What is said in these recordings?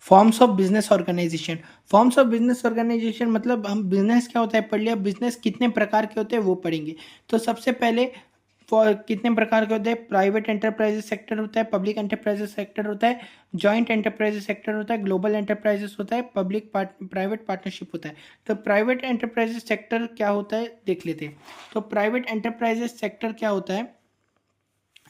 Forms of business organisation. Forms of business organisation मतलब हम business क्या होता है पढ़ लिया, बिजनेस कितने प्रकार के होते हैं वो पढ़ेंगे। तो सबसे पहले फॉर कितने प्रकार के होते हैं, प्राइवेट एंटरप्राइजेस सेक्टर होता है, पब्लिक एंटरप्राइजेस सेक्टर होता है, जॉइंट एंटरप्राइजेस सेक्टर होता है, ग्लोबल एंटरप्राइजेस होता है, पब्लिक प्राइवेट पार्टनरशिप होता है। तो प्राइवेट एंटरप्राइजेस सेक्टर क्या होता है देख लेते हैं। तो प्राइवेट एंटरप्राइजेस सेक्टर क्या होता है,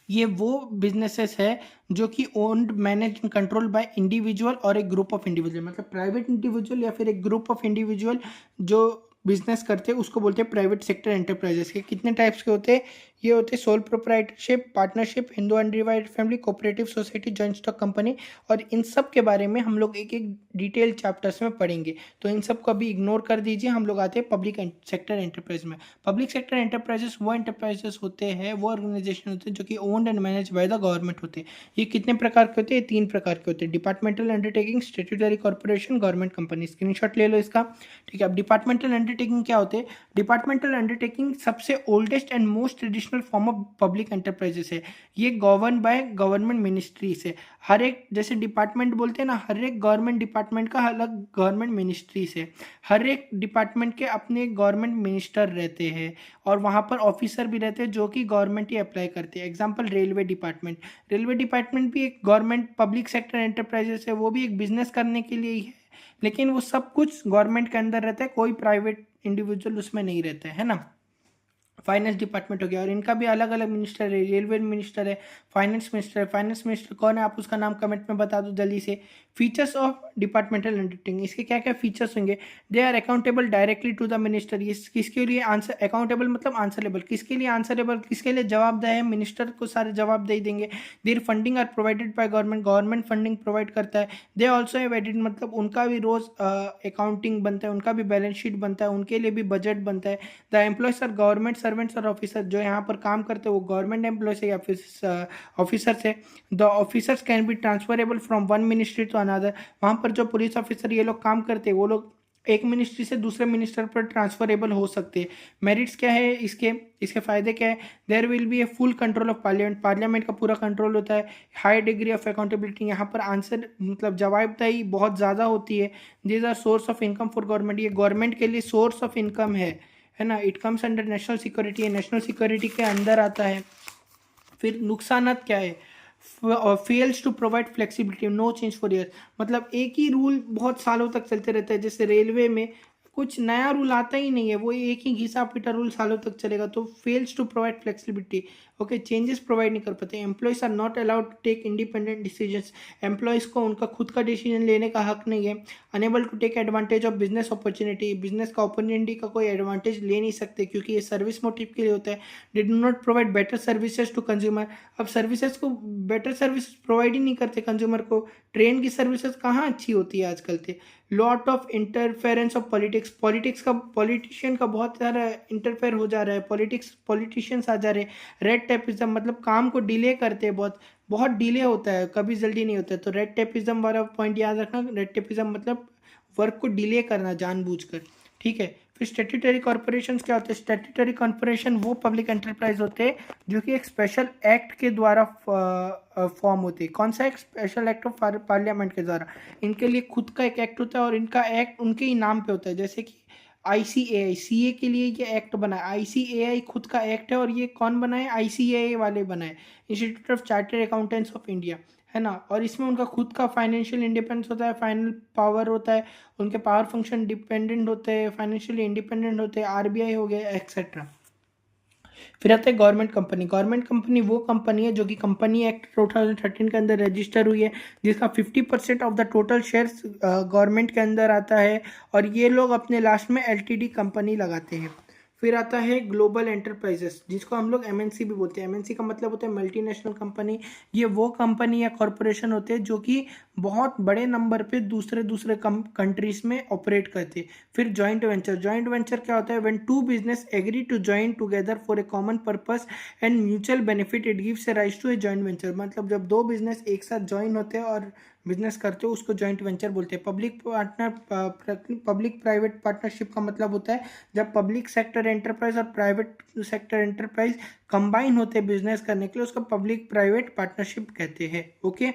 ये वो बिजनेसेस है जो कि owned manage control by individual और एक ग्रुप ऑफ इंडिविजुअल, मतलब प्राइवेट इंडिविजुअल या फिर एक ग्रुप ऑफ इंडिविजुअल जो बिजनेस करते हैं उसको बोलते हैं प्राइवेट सेक्टर एंटरप्राइजेस। के कितने टाइप्स के होते हैं, ये होते हैं sole proprietorship, partnership, Hindu undivided family, cooperative society, joint stock company. और इन सब के बारे में हम लोग एक एक डिटेल चैप्टर्स में पढ़ेंगे, तो इन सब को अभी इग्नोर कर दीजिए। हम लोग आते हैं पब्लिक सेक्टर एंटरप्राइज में। पब्लिक सेक्टर एंटरप्राइजेस वो एंटरप्राइजेस होते हैं, वो ऑर्गेनाइजेशन होते हैं जो कि owned and manage by the government होते हैं। ये कितने प्रकार के होते हैं, तीन प्रकार के होते हैं, departmental undertaking, statutory corporation, government company. Screenshot ले लो इसका, ठीक है। अब डिपार्टमेंटल अंडरटेकिंग क्या होते हैं, डिपार्टमेंटल अंडरटेकिंग सबसे oldest and most traditional form of public enterprises है। ये गवर्न बाय गवर्नमेंट मिनिस्ट्री से, हर एक जैसे डिपार्टमेंट बोलते हैं ना, हर एक गवर्नमेंट डिपार्टमेंट का अलग गवर्नमेंट मिनिस्ट्री से, हर एक डिपार्टमेंट के अपने गवर्नमेंट मिनिस्टर रहते हैं और वहाँ पर ऑफिसर भी रहते हैं जो कि गवर्नमेंट ही अप्लाई करते हैं। Example railway department, railway department भी एक गवर्नमेंट पब्लिक सेक्टर एंटरप्राइजेस है, वो भी एक बिजनेस करने के लिए ही है, लेकिन वो सब कुछ गवर्नमेंट के अंदर रहता है, कोई प्राइवेट इंडिविजुअल उसमें नहीं रहता है ना। फाइनेंस डिपार्टमेंट हो गया, और इनका भी अलग अलग मिनिस्टर है, रेलवे मिनिस्टर है, फाइनेंस मिनिस्टर है। फाइनेंस मिनिस्टर कौन है, आप उसका नाम कमेंट में बता दो जल्दी से। फीचर्स ऑफ डिपार्टमेंटल अंडरटेकिंग, इसके क्या क्या फीचर्स होंगे, they are accountable directly to the minister. ये किसके लिए आंसर, अकाउंटेबल मतलब आंसरेबल, किसके लिए आंसरेबल, किसके लिए जवाबदेह है, मिनिस्टर को सारे जवाब दे देंगे। There funding are provided by government, government funding provide करता है। दे ऑल्सो हैव एडिड, मतलब उनका भी रोज अकाउंटिंग बनता है, उनका भी बैलेंस शीट बनता है, उनके लिए भी बजट बनता है। The employees are government servants और ऑफिसर, जो यहाँ पर काम करते हैं वो गवर्नमेंट एम्प्लॉयज है या फिर ऑफिसर्स है। The officers can be transferable from one ministry to another, वहाँ पर जो पुलिस ऑफिसर ये लोग काम करते हैं वो लोग एक मिनिस्ट्री से दूसरे मिनिस्टर पर ट्रांसफरेबल हो सकते हैं। मेरिट्स क्या है इसके, इसके फायदे क्या है, there will be a full control of parliament, parliament का पूरा कंट्रोल होता है। हाई डिग्री ऑफ अकाउंटेबिलिटी, यहाँ पर आंसर मतलब जवाबदेही बहुत ज़्यादा होती है। These are source of income for government, ये गवर्नमेंट के लिए सोर्स ऑफ इनकम है ना। It comes under national security, है नेशनल सिक्योरिटी के अंदर आता है। फिर नुकसानात क्या है, fails to provide flexibility, no change for year, मतलब एक ही रूल बहुत सालों तक चलते रहता है। जैसे रेलवे में कुछ नया रूल आता ही नहीं है, वो एक ही घिसा पिटा रूल सालों तक चलेगा। तो fails to provide flexibility, okay, changes provide नहीं कर पाते। Employees are not allowed to take independent decisions, employees को उनका खुद का डिसीजन लेने का हक नहीं है। Unable to take advantage of business opportunity, business का अपॉर्चुनिटी का कोई एडवांटेज ले नहीं सकते क्योंकि ये सर्विस मोटिव के लिए होता है। They do not provide better services to consumer, अब सर्विसेज को बेटर सर्विस प्रोवाइड ही नहीं करते कंज्यूमर को। ट्रेन की सर्विसेज कहाँ अच्छी होती है आजकल से। Lot of interference of politics, politics का, पॉलिटिशियन का बहुत सारा इंटरफेयर हो जा रहा है, पॉलिटिशियंस आ जा रहे हैं। रेड टेपिज्म, मतलब काम को डिले करते हैं, बहुत बहुत डिले होता है, कभी जल्दी नहीं होता है। तो रेड टेपिज्म वाला पॉइंट याद रखना, रेड टेपिज्म मतलब वर्क को डिले करना जानबूझकर, ठीक है। फिर स्टैट्यूटरी कॉर्पोरेशन क्या होते हैं, स्टैट्यूटरी कॉर्पोरेशन वो पब्लिक एंटरप्राइज होते हैं जो कि एक स्पेशल एक्ट के द्वारा फॉर्म होते हैं। कौन सा एक स्पेशल एक्ट ऑफ पार्लियामेंट के द्वारा, इनके लिए खुद का एक एक्ट होता है और इनका एक्ट उनके ही नाम पे होता है। जैसे कि आईसीएआई, सीए के लिए ये एक्ट बना है, आईसीएआई खुद का एक्ट है और ये कौन बनाए, आईसीएआई वाले बनाए, institute of chartered accountants of India, है ना। और इसमें उनका खुद का फाइनेंशियल इंडिपेंडेंस होता है, फाइनल पावर होता है, उनके पावर फंक्शन डिपेंडेंट होते हैं, फाइनेंशियली इंडिपेंडेंट होते हैं, आरबीआई हो गया एक्सेट्रा। फिर आता है गवर्नमेंट कंपनी, गवर्नमेंट कंपनी वो कंपनी है जो कि कंपनी एक्ट 2013 के अंदर रजिस्टर हुई है, जिसका 50% of the total shares government के अंदर आता है, और ये लोग अपने लास्ट में एलटीडी कंपनी लगाते हैं। फिर आता है ग्लोबल एंटरप्राइजेस, जिसको हम लोग एमएनसी भी बोलते हैं। एमएनसी का मतलब होता है मल्टीनेशनल कंपनी। ये वो कंपनी या कॉरपोरेशन होते हैं जो कि बहुत बड़े नंबर पे दूसरे दूसरे कंट्रीज में ऑपरेट करते हैं। फिर जॉइंट वेंचर, जॉइंट वेंचर क्या होता है, when two business agree to join together for a common purpose and mutual benefit, it gives a rise to a joint venture, मतलब जब दो बिजनेस एक साथ ज्वाइन होते हैं और बिजनेस करते हो उसको जॉइंट वेंचर बोलते हैं। पब्लिक प्राइवेट पार्टनरशिप का मतलब होता है जब पब्लिक सेक्टर एंटरप्राइज और प्राइवेट सेक्टर एंटरप्राइज कंबाइन होते हैं बिजनेस करने के लिए, उसको पब्लिक प्राइवेट पार्टनरशिप कहते हैं, ओके।